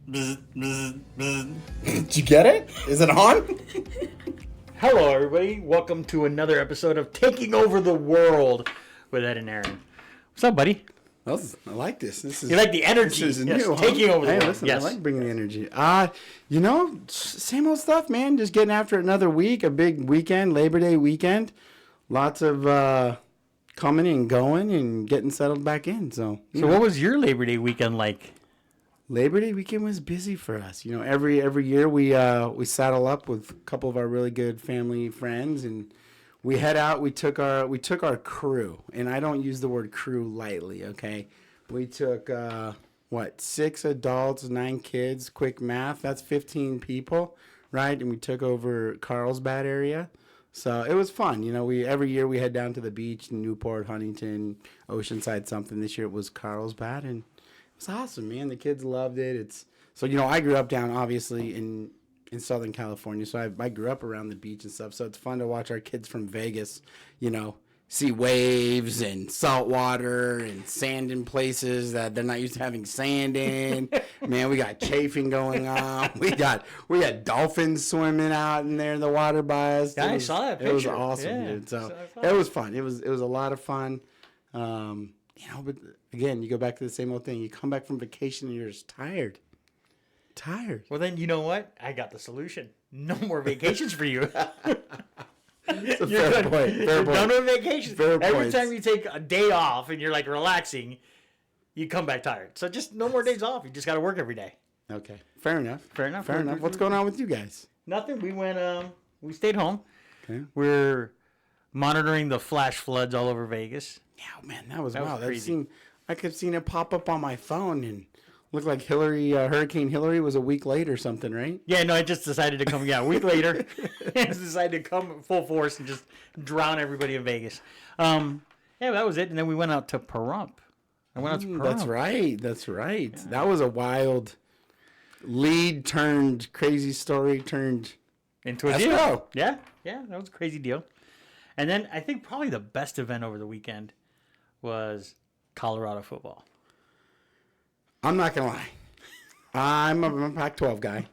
Did you get it? Is it on? Hello, everybody. Welcome to another episode of Taking Over the World with Ed and Aaron. What's up, buddy? I like this. You like the energy? This is Yes, new, huh? taking over the Hey, world. listen, Yes. I like bringing the energy. Same old stuff, man. Just getting after another week, a big weekend, Labor Day weekend. Lots of coming and going and getting settled back in. So What was your Labor Day weekend like? Labor Day weekend was busy for us. You know, every year we saddle up with a couple of our really good family friends and we head out. We took our crew, and I don't use the word crew lightly. Okay, we took 6 adults, 9 kids. Quick math, that's 15 people, right? And we took over Carlsbad area. So it was fun. You know, every year we head down to the beach in Newport, Huntington, Oceanside, something. This year it was Carlsbad, and it's awesome, man. The kids loved it. I grew up down obviously in Southern California, so I grew up around the beach and stuff. So it's fun to watch our kids from Vegas, see waves and salt water and sand in places that they're not used to having sand in. Man, we got chafing going on. We got dolphins swimming out in there in the water by us. I saw that picture. It was awesome, yeah, dude. So it was fun. It was a lot of fun. But again, you go back to the same old thing. You come back from vacation and you're just tired. Well, then you know what? I got the solution. No more vacations for you. It's a fair point. You're done with vacations. Fair Every points. time you take a day off and you're like relaxing, you come back tired. So just no more days off. You just got to work every day. Okay, fair enough. Fair enough. Fair enough. What's going on with you guys? Nothing. We went. We stayed home. Okay. We're monitoring the flash floods all over Vegas. Yeah, man, that was That was wild. crazy. I kept seeing it pop up on my phone and looked like Hurricane Hillary was a week late or something, right? Yeah, no, I just decided to come. Yeah, a week later, I just decided to come full force and just drown everybody in Vegas. Yeah, that was it. And then we went out to Pahrump. I went out to Pahrump. That's right. Yeah. That was a wild lead turned crazy story turned into a deal. Yeah, that was a crazy deal. And then I think probably the best event over the weekend was Colorado football. I'm not gonna lie. I'm a Pac-12 guy.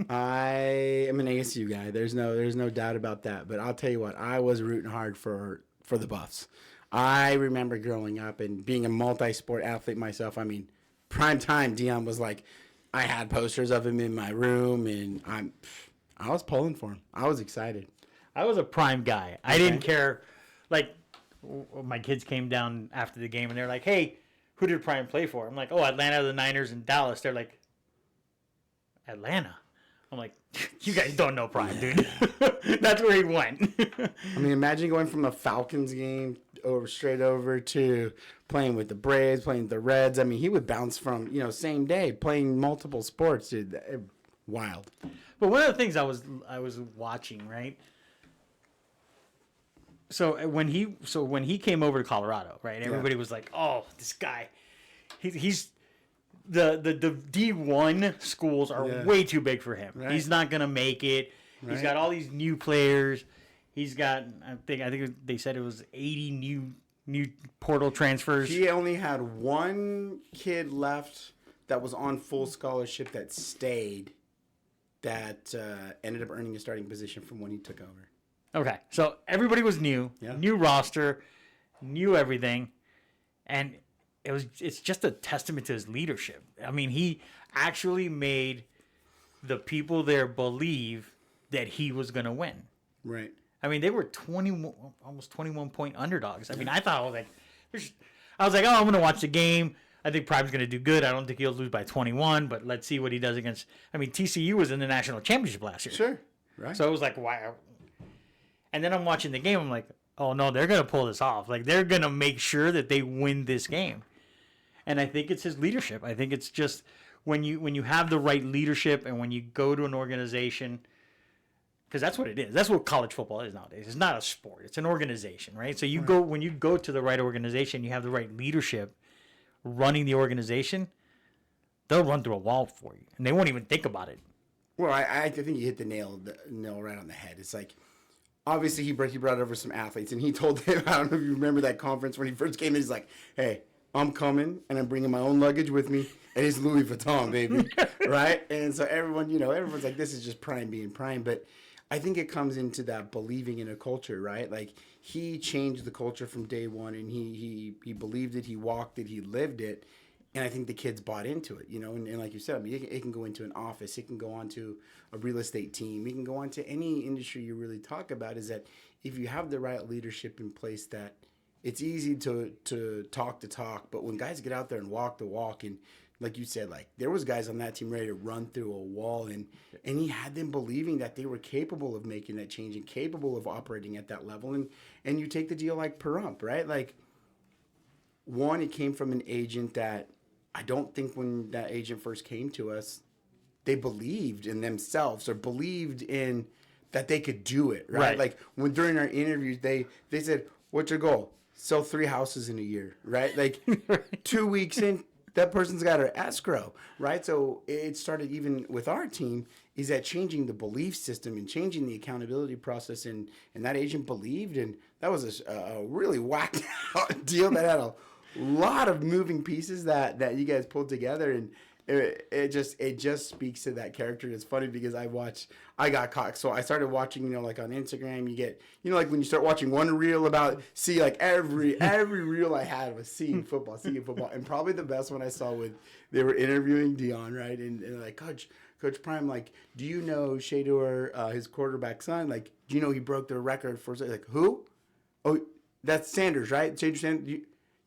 I am an ASU guy. There's no doubt about that. But I'll tell you what, I was rooting hard for the Buffs. I remember growing up and being a multi-sport athlete myself. I mean, prime time Dion was like, I had posters of him in my room, and I was pulling for him. I was excited. I was a prime guy. I didn't care. Like, my kids came down after the game and they're like, "Hey, who did Prime play for?" I'm like, "Oh, Atlanta, the Niners, and Dallas." They're like, "Atlanta?" I'm like, "You guys don't know Prime, dude." That's where he went. I mean, imagine going from a Falcons game straight over to playing with the Braves, playing with the Reds. I mean, he would bounce from, same day, playing multiple sports, dude. Wild. But one of the things I was watching, right? So when he came over to Colorado, right? Everybody was like, "Oh, this guy, he's the D1 schools are way too big for him. Right. He's not gonna make it. Right. He's got all these new players. He's got I think they said it was 80 new portal transfers. He only had one kid left that was on full scholarship that stayed. That ended up earning a starting position from when he took over. Okay, so everybody was new, new roster, new everything, and it's just a testament to his leadership. I mean, he actually made the people there believe that he was going to win. Right. I mean, they were almost 21-point underdogs. I mean, I thought I was like, oh, I'm going to watch the game. I think Prime's going to do good. I don't think he'll lose by 21, but let's see what he does against. I mean, TCU was in the national championship last year. Sure. Right. So it was like, wow. And then I'm watching the game. I'm like, oh, no, they're going to pull this off. Like, they're going to make sure that they win this game. And I think it's his leadership. I think it's just when you have the right leadership and when you go to an organization, because that's what it is. That's what college football is nowadays. It's not a sport. It's an organization, right? So when you go to the right organization, you have the right leadership running the organization, they'll run through a wall for you. And they won't even think about it. Well, I think you hit the nail right on the head. It's like, obviously he brought over some athletes, and he told them, I don't know if you remember that conference when he first came in, he's like, hey, I'm coming and I'm bringing my own luggage with me, and it's Louis Vuitton, baby, right? And so everyone, everyone's like, this is just Prime being Prime, but I think it comes into that believing in a culture, right? Like he changed the culture from day one, and he believed it, he walked it, he lived it, and I think the kids bought into it, and like you said, I mean, it can go into an office, it can go onto a real estate team, it can go onto any industry you really talk about. Is that if you have the right leadership in place, that it's easy to talk the talk, but when guys get out there and walk the walk, and like you said, like there was guys on that team ready to run through a wall, and he had them believing that they were capable of making that change and capable of operating at that level. And you take the deal like Pahrump, right? Like one, it came from an agent that I don't think when that agent first came to us, they believed in themselves or believed in that they could do it, right? Like when during our interviews, they said, "What's your goal? Sell 3 houses in a year," right? Like 2 weeks in, that person's got her escrow, right? So it started even with our team, is that changing the belief system and changing the accountability process, and that agent believed, and that was a really whacked out deal that had a lot of moving pieces that you guys pulled together, and it just speaks to that character. It's funny because I got caught. So I started watching, like on Instagram, you get, like when you start watching one reel about, see like every reel I had was seeing football. And probably the best one I saw they were interviewing Dion, right? And they're like, Coach Prime, like, do you know Shador, his quarterback son? Like, do you know he broke the record for, like, who? Oh, that's Sanders, right? Sanders.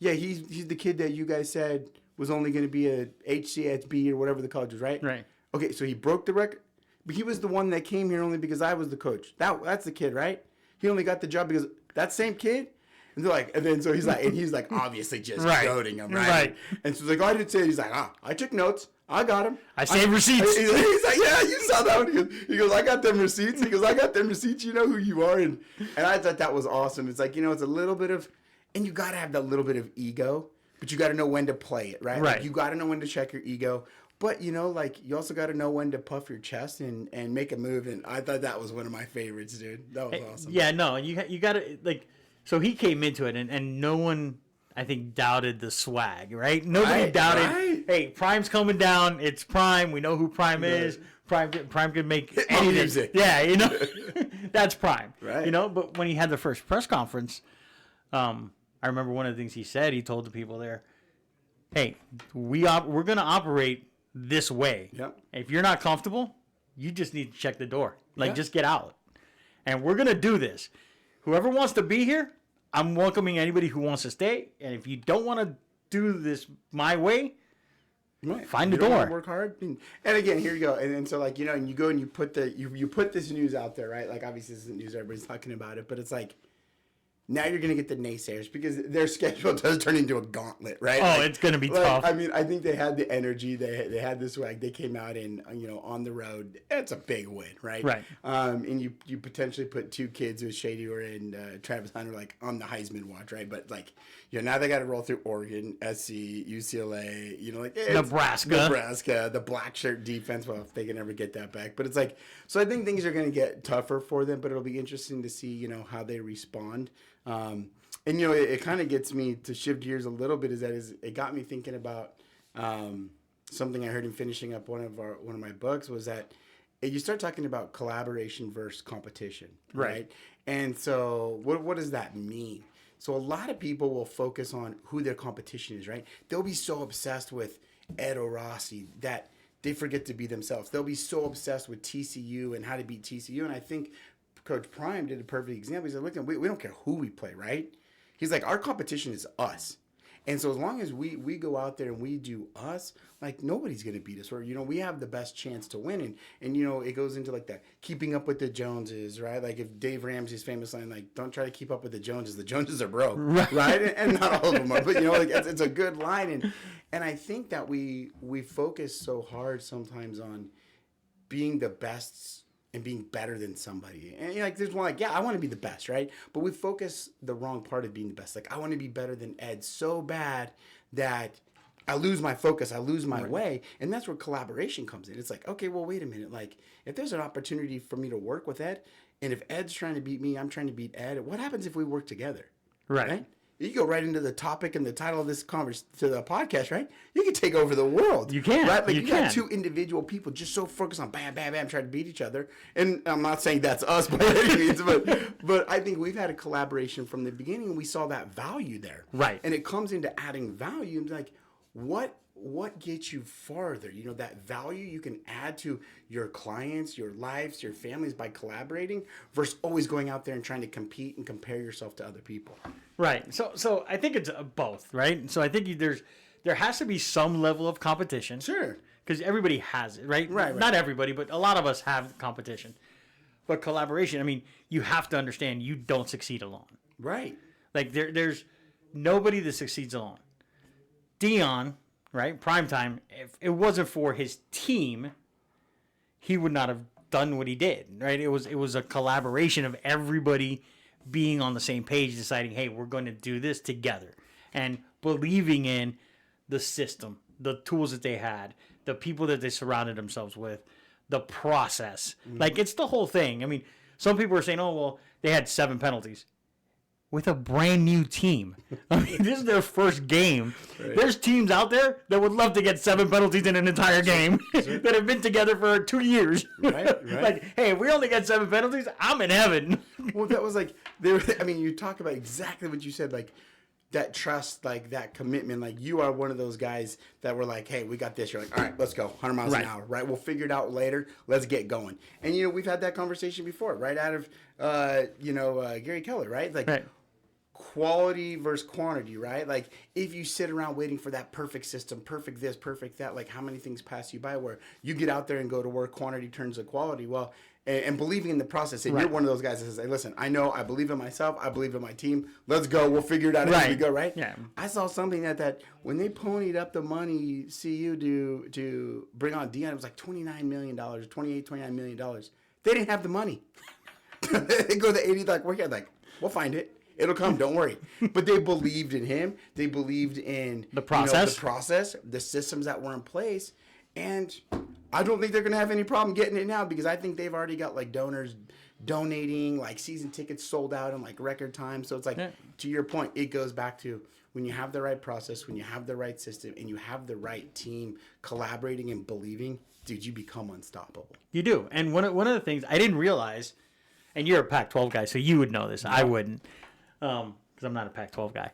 Yeah, he's the kid that you guys said was only going to be a HCSB or whatever the college was, right? Right. Okay, so he broke the record, but he was the one that came here only because I was the coach. That's the kid, right? He only got the job because that same kid. And they're like, and then so he's like obviously just goading him, right? And so he's like, oh, I didn't say it. He's like, I took notes. I got him. I saved receipts. He's like, yeah, you saw that one. He goes, I got them receipts. He goes, I got them receipts. You know who you are. And I thought that was awesome. It's like, it's a little bit of, and you got to have that little bit of ego, but you got to know when to play it, right? Right. Like you got to know when to check your ego. But, like you also got to know when to puff your chest and make a move. And I thought that was one of my favorites, dude. That was awesome. Yeah, no, you got to, like, so he came into it, and no one, I think, doubted the swag, right? Nobody doubted, hey, Prime's coming down. It's Prime. We know who Prime is. Prime could make anything. Yeah, that's Prime. Right. But when he had the first press conference, I remember one of the things he said, he told the people there, hey, we're going to operate this way. Yep. If you're not comfortable, you just need to check the door. Like, just get out. And we're going to do this. Whoever wants to be here, I'm welcoming anybody who wants to stay. And if you don't want to do this my way, find the door. Work hard. And again, here you go. And so like, and you go and you put you put this news out there, right? Like obviously this isn't news, everybody's talking about it, but it's like, now you're going to get the naysayers because their schedule does turn into a gauntlet, right? Oh, it's going to be tough. I mean, I think they had the energy. They had this swag. They came out and, on the road. It's a big win, right? Right. And you potentially put 2 kids with Shador and Travis Hunter like on the Heisman watch, right? But like, now they got to roll through Oregon, SC, UCLA, like Nebraska, the black shirt defense. Well, if they can ever get that back, but it's like, so I think things are going to get tougher for them, but it'll be interesting to see, how they respond. And it kind of gets me to shift gears a little bit. It got me thinking about something I heard in finishing up one of my books was that you start talking about collaboration versus competition, right? And so what does that mean? So a lot of people will focus on who their competition is, right? They'll be so obsessed with Ed Orasi that they forget to be themselves. They'll be so obsessed with TCU and how to beat TCU, and I think Coach Prime did a perfect example. He said, look, we don't care who we play, right? He's like, our competition is us. And so as long as we go out there and we do us, like nobody's going to beat us. Or, we have the best chance to win. And it goes into like that keeping up with the Joneses, right? Like if Dave Ramsey's famous line, like, don't try to keep up with the Joneses. The Joneses are broke, right? And not all of them are, but like it's a good line. And I think that we focus so hard sometimes on being the best and being better than somebody. And like there's one like, yeah, I want to be the best, right? But we focus the wrong part of being the best. Like I want to be better than Ed so bad that I lose my focus, I lose my way. And that's where collaboration comes in. It's like, okay, well, wait a minute. Like if there's an opportunity for me to work with Ed, and if Ed's trying to beat me, I'm trying to beat Ed, what happens if we work together? Right? You go right into the topic and the title of this to the podcast, right? You can take over the world. You can. Right? Like you got can. two individual people just so focused on bam, bam, bam, trying to beat each other. And I'm not saying that's us by any means, but I think we've had a collaboration from the beginning, and we saw that value there. Right. And it comes into adding value. And like, what gets you farther? You know, that value you can add to your clients, your lives, your families by collaborating versus always going out there and trying to compete and compare yourself to other people. Right. So I think it's both, right? So I think there has to be some level of competition. Sure. Because everybody has it, right? Right. Not everybody, but a lot of us have competition. But collaboration, I mean, you have to understand you don't succeed alone. Right. Like there's nobody that succeeds alone. Dion, right? Primetime, if it wasn't for his team, he would not have done what he did, right? It was a collaboration of everybody being on the same page, deciding, hey, we're going to do this together, and believing in the system, the tools that they had, the people that they surrounded themselves with, the process. Like, it's the whole thing. I mean, some people are saying, oh, well, they had 7 penalties. With a brand new team. I mean, this is their first game. Right. There's teams out there that would love to get 7 penalties in an entire game that have been together for 2 years. Right. Like, hey, if we only get 7 penalties, I'm in heaven. Well, that was like, I mean, you talk about exactly what you said, like that trust, like that commitment. Like, you are one of those guys that were like, hey, we got this. You're like, all right, let's go, 100 miles an hour, right? We'll figure it out later. Let's get going. And, you know, we've had that conversation before, right out of, Gary Keller, right? Like, right. Quality versus quantity, right? Like, if you sit around waiting for that perfect system, perfect this, perfect that, like, how many things pass you by where you get out there and go to work, quantity turns to quality. Well, and believing in the process. And you're one of those guys that says, hey, listen, I know, I believe in myself, I believe in my team. Let's go. We'll figure it out as we go, right? Yeah. I saw something that when they ponied up the money, CU to bring on Dion, it was like $29 million, $29 million. They didn't have the money. They go to the 80, like, we're here, like, we'll find it. It'll come, don't worry. But they believed in him. They believed in the process, the systems that were in place. And I don't think they're going to have any problem getting it now, because I think they've already got like donors donating, like season tickets sold out in like record time. So it's like, to your point, it goes back to when you have the right process, when you have the right system, and you have the right team collaborating and believing, dude, you become unstoppable. You do. And one of the things I didn't realize, and you're a Pac-12 guy, so you would know this. No. I wouldn't. Because I'm not a Pac-12 guy.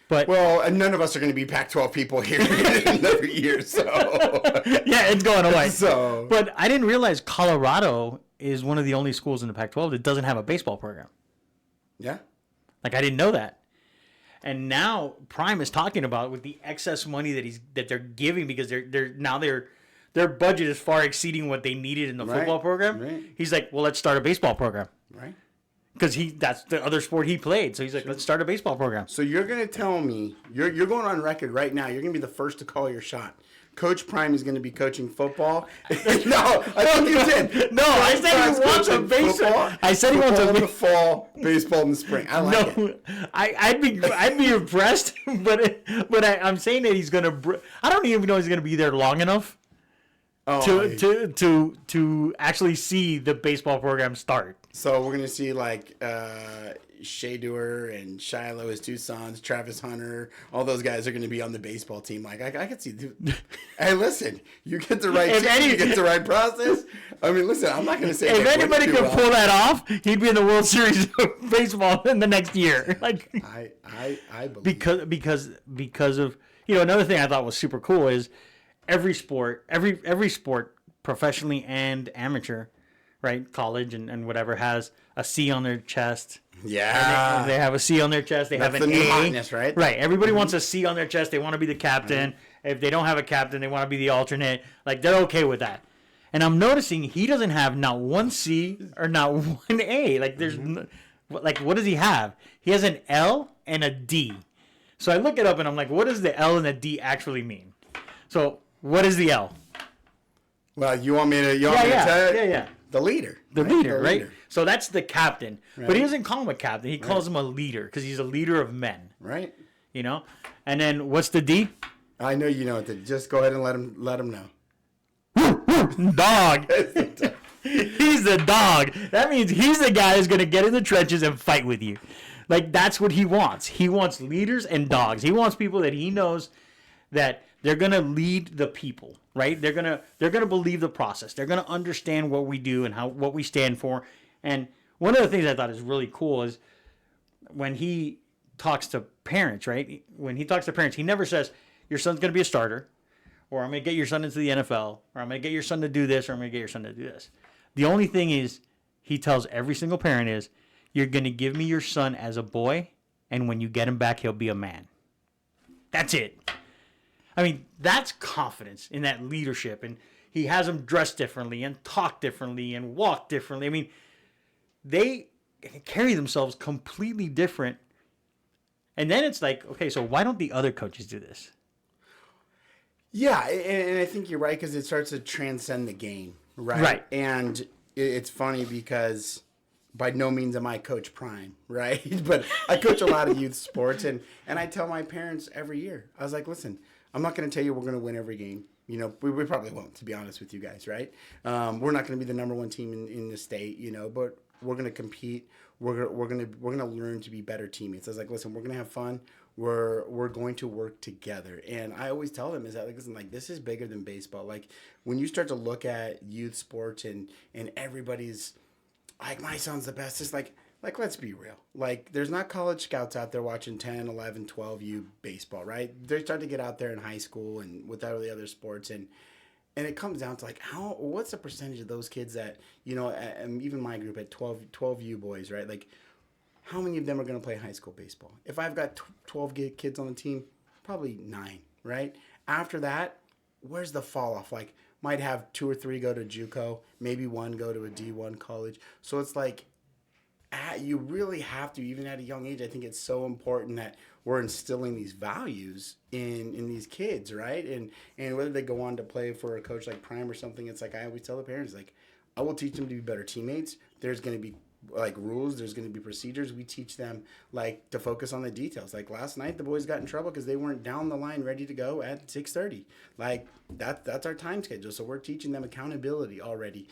But and none of us are going to be Pac-12 people here in another year, so. Yeah, it's going away. But I didn't realize Colorado is one of the only schools in the Pac-12 that doesn't have a baseball program. Yeah. Like, I didn't know that. And now Prime is talking about with the excess money that they're giving, because their budget is far exceeding what they needed in the football program. Right. He's like, well, let's start a baseball program. Right. Because that's the other sport he played. So he's like, let's start a baseball program. So you're going to tell me, you're going on record right now, you're going to be the first to call your shot. Coach Prime is going to be coaching football. No, I think you did. No, I said he wants a baseball. I said he wants a in the fall, baseball in the spring. I like it. I'd be impressed, but I'm saying that he's going to. I don't even know he's going to be there long enough to actually see the baseball program start. So we're gonna see like Shea Dewar and Shiloh, his 2 sons, Travis Hunter, all those guys are gonna be on the baseball team. Like I could see. Hey, listen, you get the right team, you get the right process. I mean, listen, I'm not gonna say if anybody could pull that off, he'd be in the World Series of baseball in the next year. Like I believe because of another thing I thought was super cool is every sport, professionally and amateur, right, college and whatever, has a C on their chest. Yeah. And they have a C on their chest. They have an new A. Hotness, right? Right. Everybody wants a C on their chest. They want to be the captain. If they don't have a captain, they want to be the alternate. Like, they're okay with that. And I'm noticing he doesn't have not one C or not one A. Like, there's like, what does he have? He has an L and a D. So I look it up and I'm like, what does the L and the D actually mean? So what is the L? Well, you want me to tell you? Yeah. The leader. The leader. So that's the captain. Right. But he doesn't call him a captain. He calls him a leader because he's a leader of men. Right. And then what's the D? I know you know it. Just go ahead and let him know. Dog. He's the dog. That means he's the guy who's going to get in the trenches and fight with you. Like, that's what he wants. He wants leaders and dogs. He wants people that he knows that they're going to lead the people, right? They're going to believe the process. They're going to understand what we do and what we stand for. And one of the things I thought is really cool is when he talks to parents, right? When he talks to parents, he never says, your son's going to be a starter, or I'm going to get your son into the NFL, or I'm going to get your son to do this, or I'm going to get your son to do this. The only thing is, he tells every single parent is, you're going to give me your son as a boy, and when you get him back, he'll be a man. That's it. I mean, that's confidence in that leadership. And he has them dress differently and talk differently and walk differently. I mean, they carry themselves completely different. And then it's like, okay, so why don't the other coaches do this? Yeah, and I think you're right because it starts to transcend the game, right? Right. And it's funny because by no means am I Coach Prime, right? But I coach a lot of youth sports, and I tell my parents every year, I was like, listen, I'm not going to tell you we're going to win every game. You know, we probably won't, to be honest with you guys, right? We're not going to be the number one team in the state, you know, but we're going to compete. We're going to learn to be better teammates. I was like, listen, we're going to have fun. We're going to work together. And I always tell them is that, like, listen, like, this is bigger than baseball. Like, when you start to look at youth sports and everybody's like, my son's the best, it's like, let's be real. Like, there's not college scouts out there watching 10, 11, 12U baseball, right? They start to get out there in high school and with all the other sports. And it comes down to, like, what's the percentage of those kids that, you know, even my group at 12U boys, right? Like, how many of them are going to play high school baseball? If I've got 12 kids on the team, probably 9, right? After that, where's the fall off? Like, might have 2 or 3 go to JUCO, maybe 1 go to a D1 college. So it's like, you really have to, even at a young age, I think it's so important that we're instilling these values in these kids, right? And whether they go on to play for a coach like Prime or something, it's like I always tell the parents, like, I will teach them to be better teammates. There's going to be like rules, there's going to be procedures. We teach them like to focus on the details. Like last night, the boys got in trouble because they weren't down the line ready to go at 6:30. Like that's our time schedule. So we're teaching them accountability already.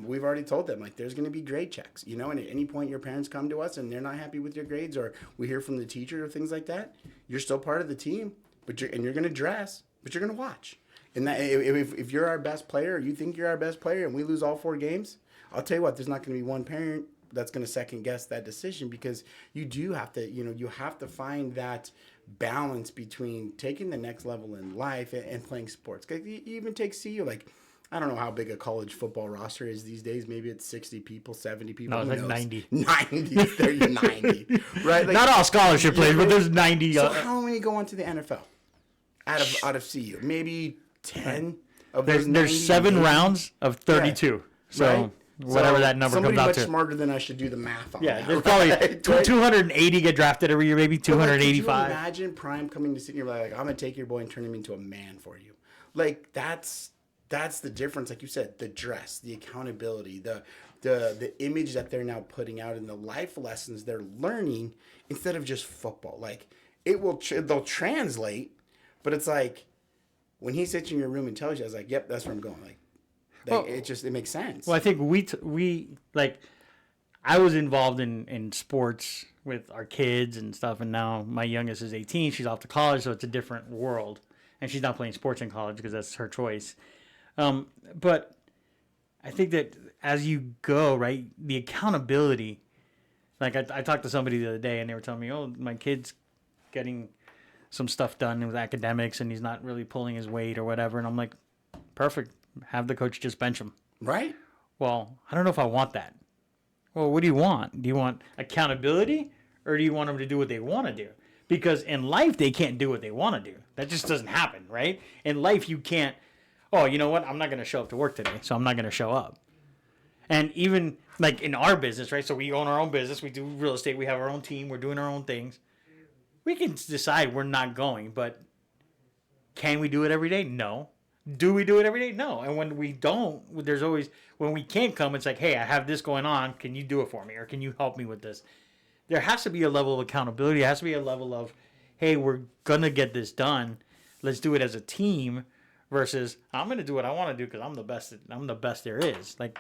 We've already told them like there's going to be grade checks, you know, and at any point your parents come to us and they're not happy with your grades or we hear from the teacher or things like that, you're still part of the team, but you're going to dress, but you're going to watch. And that if you're our best player or you think you're our best player and we lose all 4 games, I'll tell you what, there's not going to be one parent that's going to second guess that decision because you do have to, you know, you have to find that balance between taking the next level in life and playing sports. Cause you even take CU, like, I don't know how big a college football roster is these days. Maybe it's 60 people, 70 people. No, it's like 90. 90, 30, 90, right? Like, not all scholarship players, but there's 90. So how many go on to the NFL out of CU? Maybe 10 of those 90. There's 7 rounds of 32. Yeah. So. Right? Whatever so that number comes out to. Somebody much smarter than I should do the math on. Yeah, that, there's right? probably 280 get drafted every year, maybe 285. Like, could you imagine Prime coming to Sydney like, I'm going to take your boy and turn him into a man for you. Like, that's the difference. Like you said, the dress, the accountability, the image that they're now putting out and the life lessons they're learning instead of just football. Like, they'll translate, but it's like, when he sits in your room and tells you, I was like, yep, that's where I'm going. Like, well, it makes sense. Well, I think we like, I was involved in sports with our kids and stuff, and now my youngest is 18. She's off to college, so it's a different world, and she's not playing sports in college because that's her choice. But I think that as you go, right, the accountability. Like I talked to somebody the other day, and they were telling me, "Oh, my kid's getting some stuff done with academics, and he's not really pulling his weight or whatever." And I'm like, "Perfect. Have the coach just bench him." Right. Well, I don't know if I want that. Well, what do you want? Do you want accountability or do you want them to do what they want to do? Because in life, they can't do what they want to do. That just doesn't happen, right? In life, you can't, oh, you know what? I'm not going to show up to work today, so I'm not going to show up. And even like in our business, right? So we own our own business. We do real estate. We have our own team. We're doing our own things. We can decide we're not going, but can we do it every day? No. Do we do it every day? No. And when we don't, there's always, when we can't come, it's like, hey, I have this going on. Can you do it for me? Or can you help me with this? There has to be a level of accountability. There has to be a level of, hey, we're going to get this done. Let's do it as a team versus I'm going to do what I want to do because I'm the best there is. Like,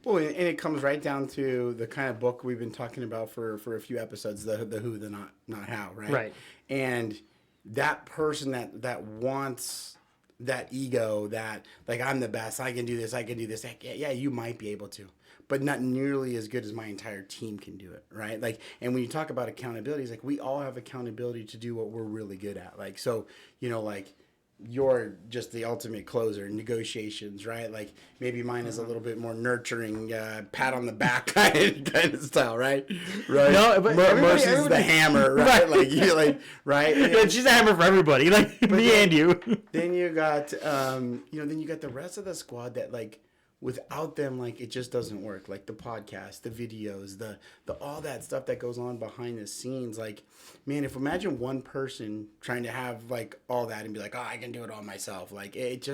Well, and it comes right down to the kind of book we've been talking about for a few episodes, the who, the not how, right? Right. And that person that wants that ego, that like I'm the best, I can do this, heck, yeah, you might be able to, but not nearly as good as my entire team can do it, right? Like, and when you talk about accountability, it's like we all have accountability to do what we're really good at. Like, so, like you're just the ultimate closer in negotiations, right? Like maybe mine is a little bit more nurturing, pat on the back kind of style, right? Right. No, but Mercy's the hammer, right? Like you, like right. Yeah, she's a hammer for everybody, like me and you. Then you got, then you got the rest of the squad that like. Without them, like it just doesn't work. Like the podcast, the videos, the all that stuff that goes on behind the scenes. Like, man, if imagine one person trying to have like all that and be like, oh, I can do it all myself. Like it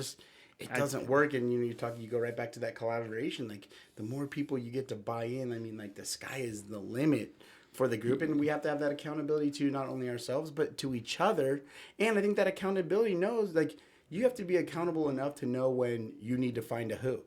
doesn't work. And you go right back to that collaboration. Like the more people you get to buy in, I mean, like the sky is the limit for the group, and we have to have that accountability to not only ourselves but to each other. And I think that accountability knows like you have to be accountable enough to know when you need to find a who.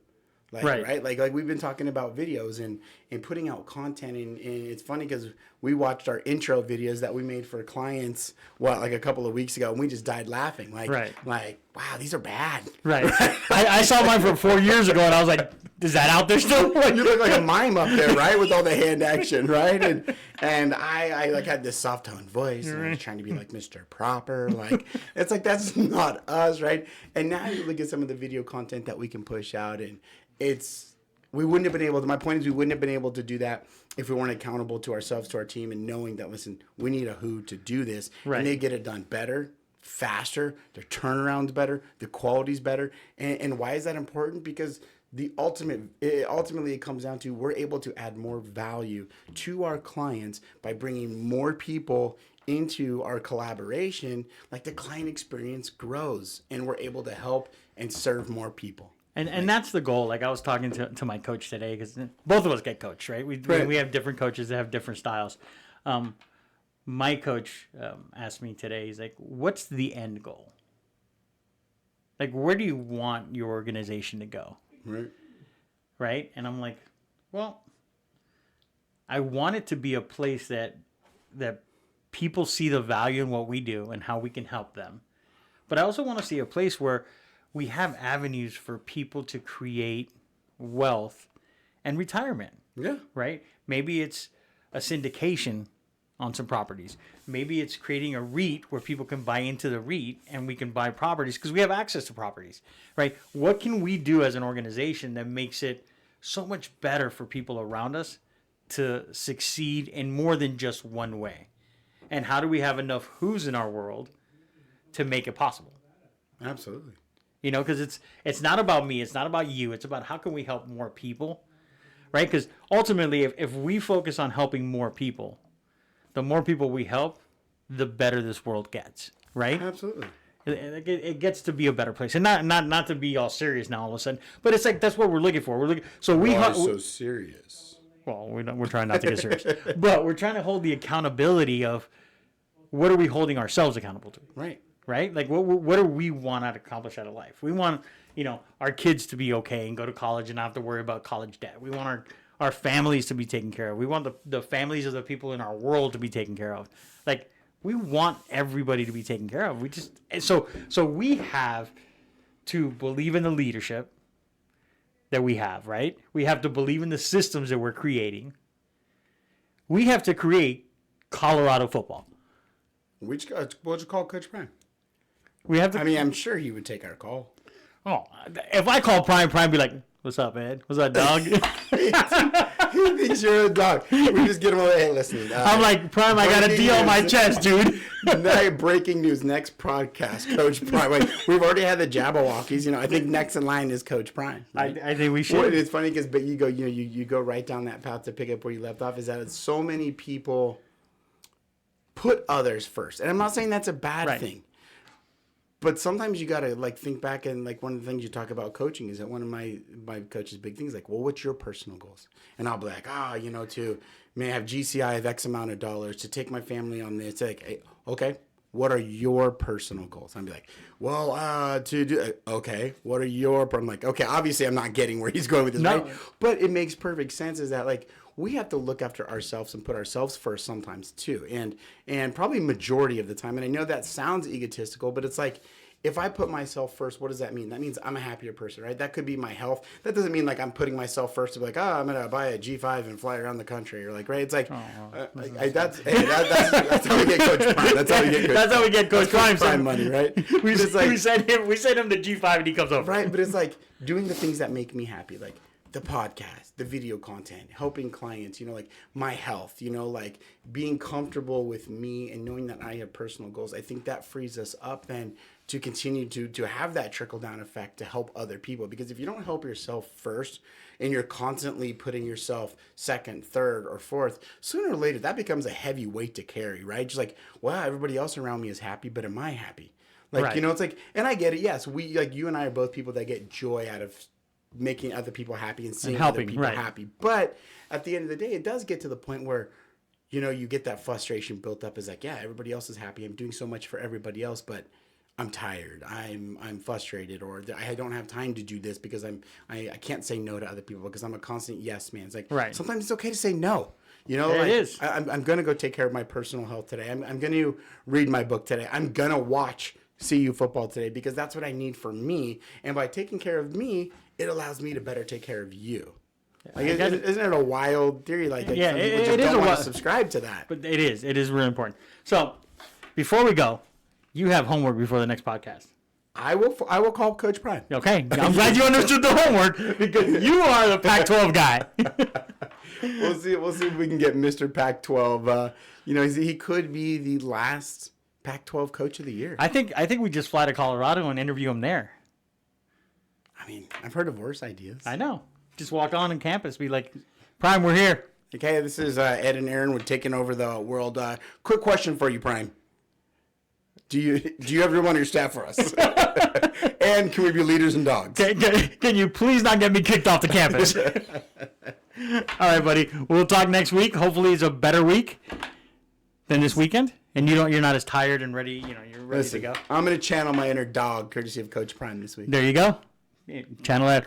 Like, right. Like we've been talking about videos and putting out content. And it's funny because we watched our intro videos that we made for clients, like a couple of weeks ago, and we just died laughing. Like, wow, these are bad. Right. I saw mine from 4 years ago, and I was like, is that out there still? You look like a mime up there, right? With all the hand action, right? And I like had this soft tone voice, and I was trying to be like Mr. Proper. Like, it's like, that's not us, right? And now you look at some of the video content that we can push out, and we wouldn't have been able to, my point is we wouldn't have been able to do that if we weren't accountable to ourselves, to our team, and knowing that, listen, we need a who to do this. Right. And they get it done better, faster, their turnaround's better, the quality's better. And why is that important? Because ultimately it comes down to we're able to add more value to our clients by bringing more people into our collaboration. Like the client experience grows and we're able to help and serve more people. And that's the goal. Like I was talking to my coach today, because both of us get coached, right? We have different coaches that have different styles. My coach asked me today, he's like, what's the end goal? Like, where do you want your organization to go? Right. Right? And I'm like, well, I want it to be a place that people see the value in what we do and how we can help them. But I also want to see a place where we have avenues for people to create wealth and retirement. Yeah. Right? Maybe it's a syndication on some properties. Maybe it's creating a REIT where people can buy into the REIT and we can buy properties because we have access to properties. Right? What can we do as an organization that makes it so much better for people around us to succeed in more than just one way? And how do we have enough who's in our world to make it possible? Absolutely. Because it's not about me, it's not about you, it's about how can we help more people, right? Because ultimately, if we focus on helping more people, the more people we help, the better this world gets, right? Absolutely. It gets to be a better place, and not to be all serious now all of a sudden, but it's like that's what we're looking for. So serious. Well, we're trying not to get serious, but we're trying to hold the accountability of what are we holding ourselves accountable to, right? Right? Like, what do we want to accomplish out of life? We want, our kids to be okay and go to college and not have to worry about college debt. We want our families to be taken care of. We want the families of the people in our world to be taken care of. Like, we want everybody to be taken care of. So we have to believe in the leadership that we have, right? We have to believe in the systems that we're creating. We have to create Colorado football. What'd you call Coach Prime? We have to. I mean, I'm sure he would take our call. Oh, if I call Prime be like, "What's up, man? What's up, dog?" He thinks you're a dog. We just get him away. Hey, listen. I'm like, Prime, I got a deal on my chest, dude. Breaking news. Next podcast, Coach Prime. Like, we've already had the Jabberwockies. I think next in line is Coach Prime. Right? I think we should. Well, it's funny because, you go, you go right down that path to pick up where you left off. Is that so many people put others first, and I'm not saying that's a bad thing. But sometimes you got to think back, and one of the things you talk about coaching is that one of my coach's big things, well, what's your personal goals? And I'll be like, to may have GCI of X amount of dollars, to take my family on this. Like, hey, okay, what are your personal goals? I'd be like, well, to do, okay, what are your, I'm like, okay, obviously I'm not getting where he's going with this, No. right? But it makes perfect sense is that like, we have to look after ourselves and put ourselves first sometimes too. And probably majority of the time. And I know that sounds egotistical, but it's like, if I put myself first, what does that mean? That means I'm a happier person, right? That could be my health. That doesn't mean like I'm putting myself first to be like, oh, I'm going to buy a G5 and fly around the country. Or like, right? It's like, that's how we get Coach Prime. That's how we get Coach That's how we get Coach Prime money, right? we send him the G5 and he comes over. Right, but it's like doing the things that make me happy, like the podcast, the video content, helping clients, like my health, like being comfortable with me and knowing that I have personal goals. I think that frees us up then to continue to have that trickle down effect to help other people. Because if you don't help yourself first and you're constantly putting yourself second, third, or fourth, sooner or later that becomes a heavy weight to carry, right? Just like, wow, everybody else around me is happy, but am I happy? Like, right. It's like, and I get it. Yes, we, like you and I are both people that get joy out of making other people happy and seeing helping, other people right. happy. But at the end of the day, it does get to the point where, you get that frustration built up as like, yeah, everybody else is happy. I'm doing so much for everybody else, but I'm tired. I'm frustrated, or I don't have time to do this because I can't say no to other people because I'm a constant yes man. It's like, right. Sometimes it's okay to say no. It like, is. I'm going to go take care of my personal health today. I'm going to read my book today. I'm going to watch CU football today because that's what I need for me. And by taking care of me, it allows me to better take care of you. Like, isn't it a wild theory? Like, yeah, some people it just is don't want to subscribe to that. But it is really important. So before we go, you have homework before the next podcast. I will call Coach Prime. Okay, I'm glad you understood the homework because you are the Pac-12 guy. We'll see if we can get Mr. Pac-12. He could be the last Pac-12 Coach of the Year. I think we just fly to Colorado and interview him there. I mean, I've heard of worse ideas. I know. Just walk on campus, be like, Prime, we're here. Okay, this is Ed and Aaron. We're taking over the world. Quick question for you, Prime. Do you ever want your staff for us? And can we be leaders and dogs? Can you please not get me kicked off the campus? All right, buddy. We'll talk next week. Hopefully, it's a better week than this weekend, and you're not as tired and ready. You're ready to go. I'm gonna channel my inner dog, courtesy of Coach Prime this week. There you go. Channel that.